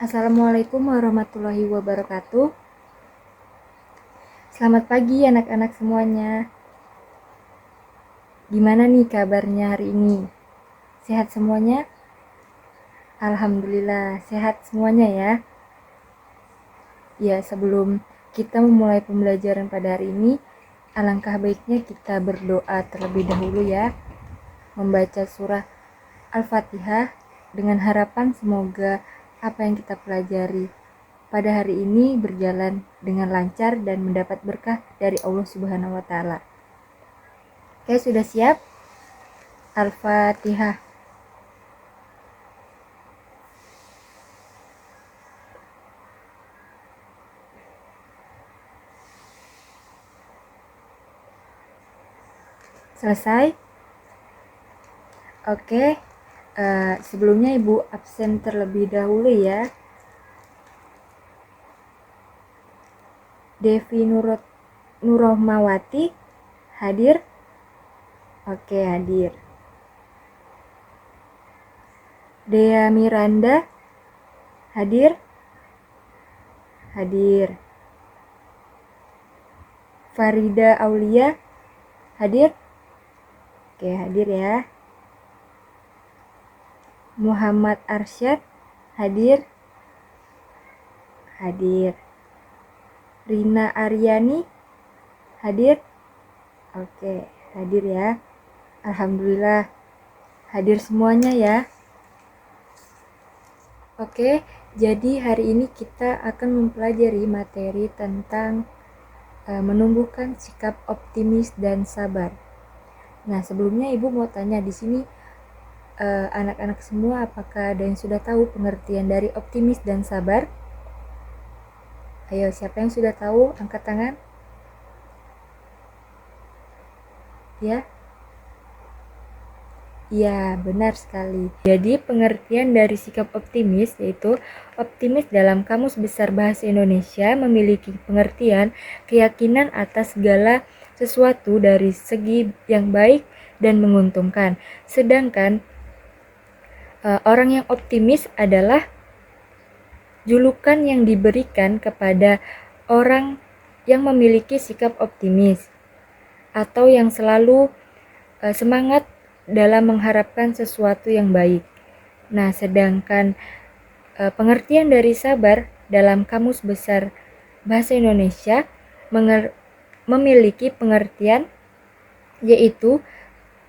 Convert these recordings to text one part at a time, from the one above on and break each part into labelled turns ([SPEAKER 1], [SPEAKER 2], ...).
[SPEAKER 1] Assalamualaikum warahmatullahi wabarakatuh. Selamat pagi anak-anak semuanya. Gimana nih kabarnya hari ini? Sehat semuanya? Alhamdulillah sehat semuanya ya. Ya, sebelum kita memulai pembelajaran pada hari ini, alangkah baiknya kita berdoa terlebih dahulu ya. Membaca surah Al-Fatihah dengan harapan semoga apa yang kita pelajari pada hari ini berjalan dengan lancar dan mendapat berkah dari Allah Subhanahu wa taala. Oke, sudah siap? Al-Fatihah. Selesai? Oke. Sebelumnya Ibu absen terlebih dahulu ya. Devi Nurrohmawati hadir? Oke, hadir. Dea Miranda hadir? Hadir. Farida Aulia hadir? Oke, hadir ya. Muhammad Arsyad hadir? Hadir. Rina Aryani hadir? Oke, hadir ya. Alhamdulillah hadir semuanya ya. Oke, jadi hari ini kita akan mempelajari materi tentang menumbuhkan sikap optimis dan sabar. Nah, sebelumnya Ibu mau tanya di sini anak-anak semua, apakah ada yang sudah tahu pengertian dari optimis dan sabar? Ayo, siapa yang sudah tahu? Angkat tangan. Ya? Ya, benar sekali. Jadi, pengertian dari sikap optimis yaitu optimis dalam Kamus Besar Bahasa Indonesia memiliki pengertian keyakinan atas segala sesuatu dari segi yang baik dan menguntungkan. Sedangkan orang yang optimis adalah julukan yang diberikan kepada orang yang memiliki sikap optimis atau yang selalu semangat dalam mengharapkan sesuatu yang baik. Nah, sedangkan pengertian dari sabar dalam Kamus Besar Bahasa Indonesia memiliki pengertian yaitu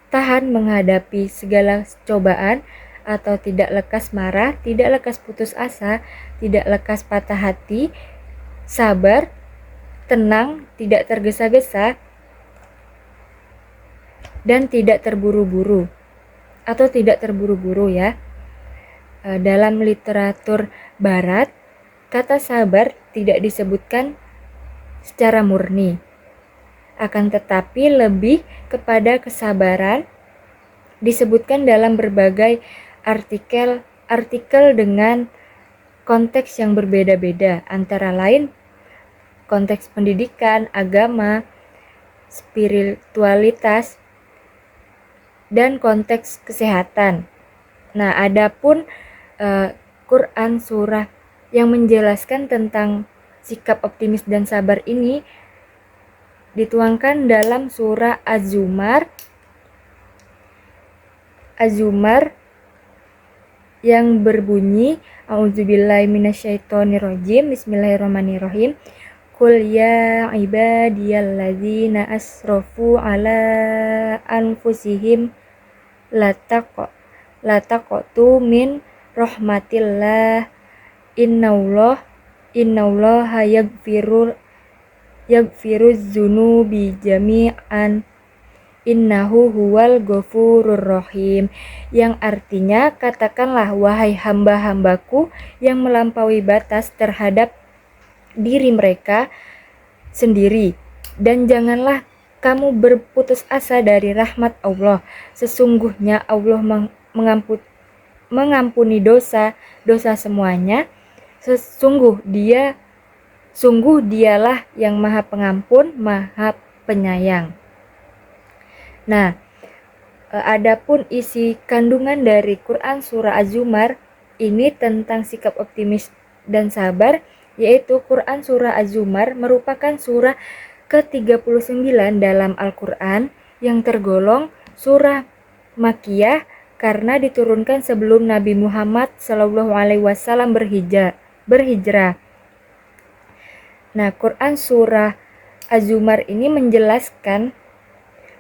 [SPEAKER 1] tahan menghadapi segala cobaan atau tidak lekas marah, tidak lekas putus asa, tidak lekas patah hati, sabar, tenang, tidak tergesa-gesa, dan tidak terburu-buru atau tidak terburu-buru ya. Dalam literatur barat, kata sabar tidak disebutkan secara murni. Akan tetapi lebih kepada kesabaran disebutkan dalam berbagai artikel dengan konteks yang berbeda-beda, antara lain konteks pendidikan, agama, spiritualitas, dan konteks kesehatan. Nah, adapun Quran surah yang menjelaskan tentang sikap optimis dan sabar ini dituangkan dalam surah Az-Zumar yang berbunyi A'udzubillahi minasyaitonirrajim. Bismillahirrahmanirrahim. Qul ya ibadiyalladzina asrafu ala anfusihim la taqtu min rahmatillah innallaha yaghfiruz dzunubi jami'an innahu huwal ghafurur rahim, yang artinya katakanlah wahai hamba-hambaku yang melampaui batas terhadap diri mereka sendiri, dan janganlah kamu berputus asa dari rahmat Allah. Sesungguhnya Allah mengampuni dosa semuanya. Sungguh dialah yang maha pengampun, maha penyayang. Nah, adapun isi kandungan dari Quran surah Az-Zumar ini tentang sikap optimis dan sabar, yaitu Quran Surah Az-Zumar merupakan surah ke-39 dalam Al-Quran yang tergolong surah Makkiyah karena diturunkan sebelum Nabi Muhammad SAW berhijrah. Nah, Quran Surah Az-Zumar ini menjelaskan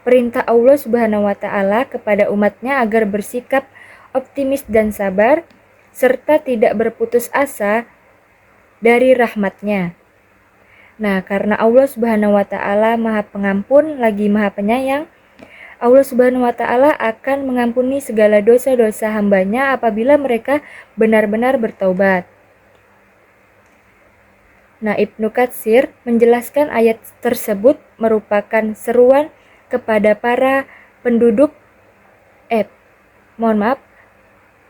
[SPEAKER 1] perintah Allah Subhanahu wa Ta'ala kepada umatnya agar bersikap optimis dan sabar, serta tidak berputus asa dari rahmatnya. Nah, karena Allah Subhanahu wa Ta'ala Maha Pengampun lagi Maha Penyayang, Allah Subhanahu wa Ta'ala akan mengampuni segala dosa-dosa hambanya apabila mereka benar-benar bertaubat. Nah, Ibnu Katsir menjelaskan ayat tersebut merupakan seruan kepada para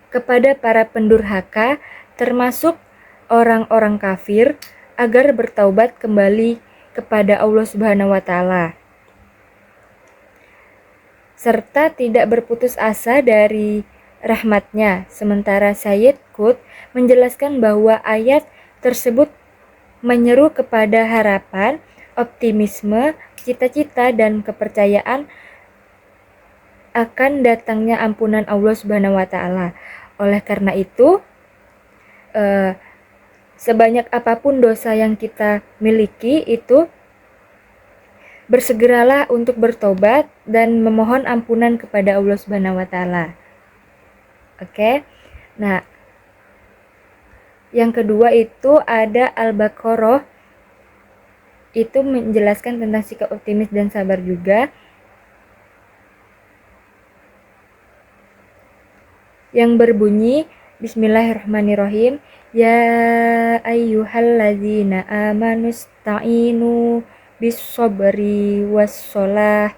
[SPEAKER 1] kepada para pendurhaka, termasuk orang-orang kafir, agar bertaubat kembali kepada Allah Subhanahu wa Ta'ala, serta tidak berputus asa dari rahmatnya. Sementara Sayyid Qutb menjelaskan bahwa ayat tersebut menyeru kepada harapan, optimisme, cita-cita, dan kepercayaan akan datangnya ampunan Allah Subhanahu wa Ta'ala. Oleh karena itu, sebanyak apapun dosa yang kita miliki itu, bersegeralah untuk bertobat dan memohon ampunan kepada Allah Subhanahu wa Ta'ala. Oke. Nah, yang kedua itu ada Al-Baqarah. Itu menjelaskan tentang sikap optimis dan sabar juga. Yang berbunyi Bismillahirrahmanirrahim. Ya ayyuhalladzina amanu sta'inu bis-sabri was-shalah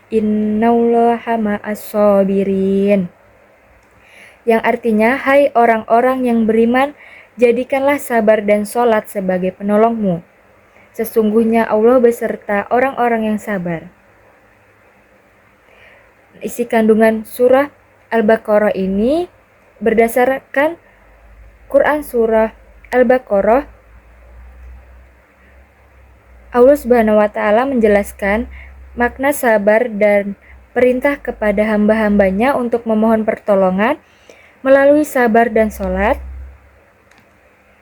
[SPEAKER 1] innallaha ma'as-sabirin. Yang artinya, hai orang-orang yang beriman, jadikanlah sabar dan sholat sebagai penolongmu. Sesungguhnya Allah beserta orang-orang yang sabar. Isi kandungan surah Al-Baqarah ini berdasarkan Quran Surah Al-Baqarah. Allah Subhanahu wa Ta'ala menjelaskan makna sabar dan perintah kepada hamba-hambanya untuk memohon pertolongan melalui sabar dan sholat.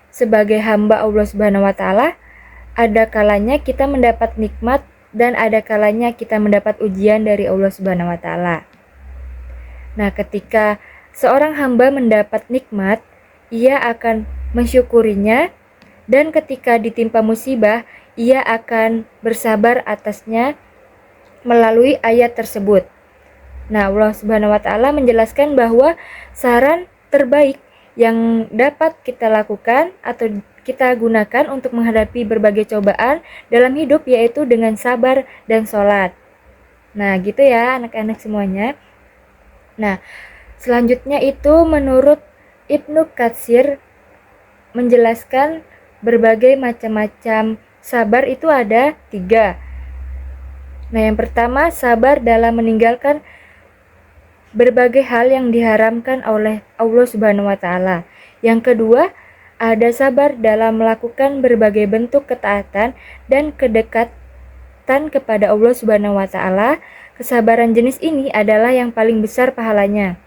[SPEAKER 1] Sebagai hamba Allah Subhanahu wa Ta'ala, ada kalanya kita mendapat nikmat dan ada kalanya kita mendapat ujian dari Allah Subhanahu wa Ta'ala. Nah, ketika seorang hamba mendapat nikmat, ia akan mensyukurinya, dan ketika ditimpa musibah, ia akan bersabar atasnya melalui ayat tersebut. Nah, Allah Subhanahu wa Ta'ala menjelaskan bahwa saran terbaik yang dapat kita lakukan atau kita gunakan untuk menghadapi berbagai cobaan dalam hidup yaitu dengan sabar dan sholat. Nah, gitu ya anak-anak semuanya. Nah, selanjutnya itu menurut Ibnu Katsir menjelaskan berbagai macam-macam sabar itu ada 3. Nah, yang pertama, sabar dalam meninggalkan berbagai hal yang diharamkan oleh Allah Subhanahu wa Ta'ala. Yang kedua, ada sabar dalam melakukan berbagai bentuk ketaatan dan kedekatan kepada Allah Subhanahu wa Ta'ala. Kesabaran jenis ini adalah yang paling besar pahalanya.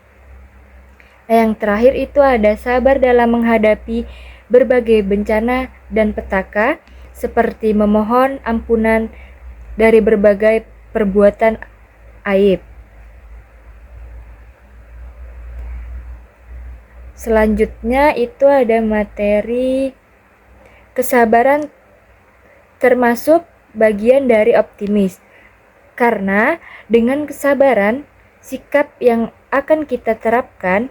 [SPEAKER 1] Nah, yang terakhir itu ada sabar dalam menghadapi berbagai bencana dan petaka, seperti memohon ampunan dari berbagai perbuatan aib. Selanjutnya itu ada materi kesabaran termasuk bagian dari optimis. Karena dengan kesabaran, sikap yang akan kita terapkan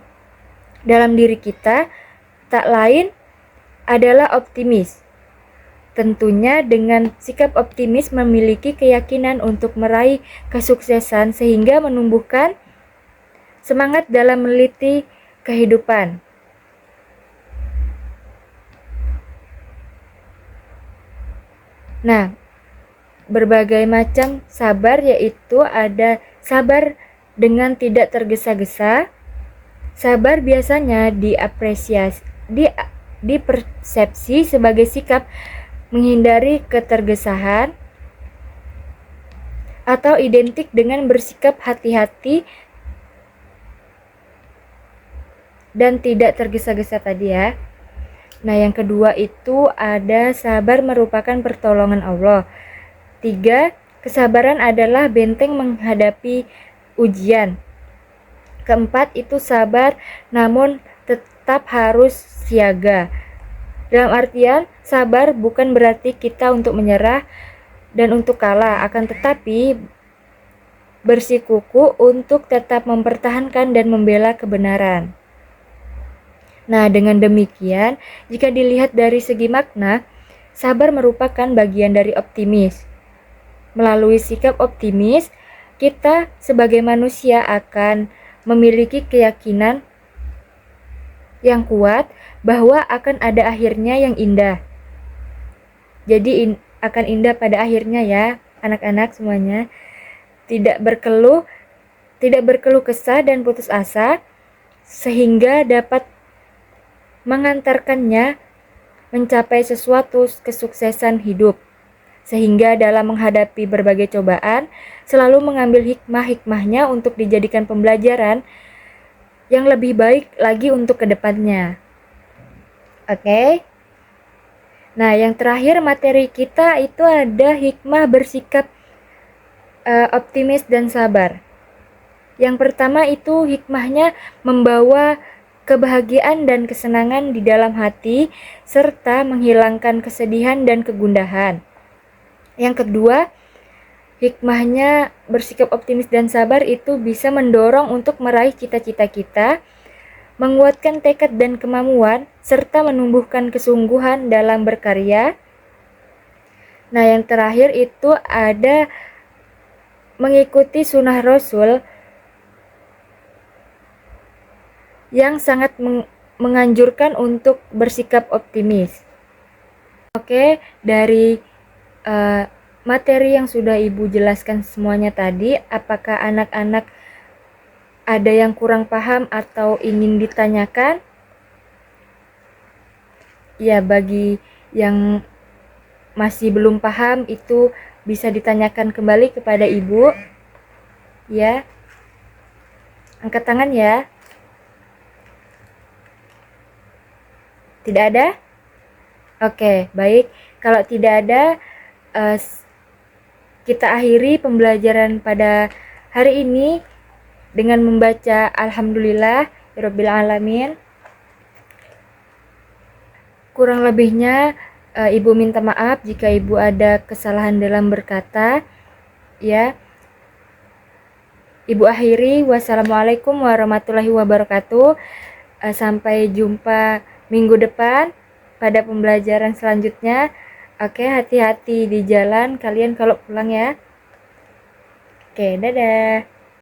[SPEAKER 1] dalam diri kita tak lain adalah optimis. Tentunya dengan sikap optimis memiliki keyakinan untuk meraih kesuksesan sehingga menumbuhkan semangat dalam meneliti kehidupan. Nah, berbagai macam sabar yaitu ada sabar dengan tidak tergesa-gesa. Sabar biasanya dipersepsi sebagai sikap menghindari ketergesahan atau identik dengan bersikap hati-hati dan tidak tergesa-gesa tadi ya. Nah, yang kedua itu ada sabar merupakan pertolongan Allah. 3. Kesabaran adalah benteng menghadapi ujian. Keempat itu sabar namun tetap harus siaga. Dalam artian, sabar bukan berarti kita untuk menyerah dan untuk kalah, akan tetapi bersikukuh untuk tetap mempertahankan dan membela kebenaran. Nah, dengan demikian, jika dilihat dari segi makna, sabar merupakan bagian dari optimis. Melalui sikap optimis, kita sebagai manusia akan memiliki keyakinan yang kuat bahwa akan ada akhirnya yang indah. Jadi akan indah pada akhirnya ya, anak-anak semuanya. Tidak berkeluh kesah dan putus asa, sehingga dapat mengantarkannya mencapai sesuatu kesuksesan hidup. Sehingga dalam menghadapi berbagai cobaan, selalu mengambil hikmah-hikmahnya untuk dijadikan pembelajaran yang lebih baik lagi untuk kedepannya. Oke? Nah, yang terakhir materi kita itu ada hikmah bersikap optimis dan sabar. Yang pertama itu hikmahnya membawa kebahagiaan dan kesenangan di dalam hati, serta menghilangkan kesedihan dan kegundahan. Yang kedua, hikmahnya bersikap optimis dan sabar itu bisa mendorong untuk meraih cita-cita kita, menguatkan tekad dan kemampuan, serta menumbuhkan kesungguhan dalam berkarya. Nah, yang terakhir itu ada mengikuti sunnah Rasul yang sangat menganjurkan untuk bersikap optimis. Oke, dari materi yang sudah Ibu jelaskan semuanya tadi, apakah anak-anak ada yang kurang paham atau ingin ditanyakan? Ya, bagi yang masih belum paham itu bisa ditanyakan kembali kepada Ibu. Ya. Angkat tangan ya. Tidak ada? Oke, baik. Kalau tidak ada, kita akhiri pembelajaran pada hari ini dengan membaca Alhamdulillah Rabbil Alamin. Kurang lebihnya Ibu minta maaf jika Ibu ada kesalahan dalam berkata. Ya. Ibu akhiri. Wassalamualaikum warahmatullahi wabarakatuh. Sampai jumpa minggu depan pada pembelajaran selanjutnya. Oke, hati-hati di jalan kalian kalau pulang ya. Oke, dadah.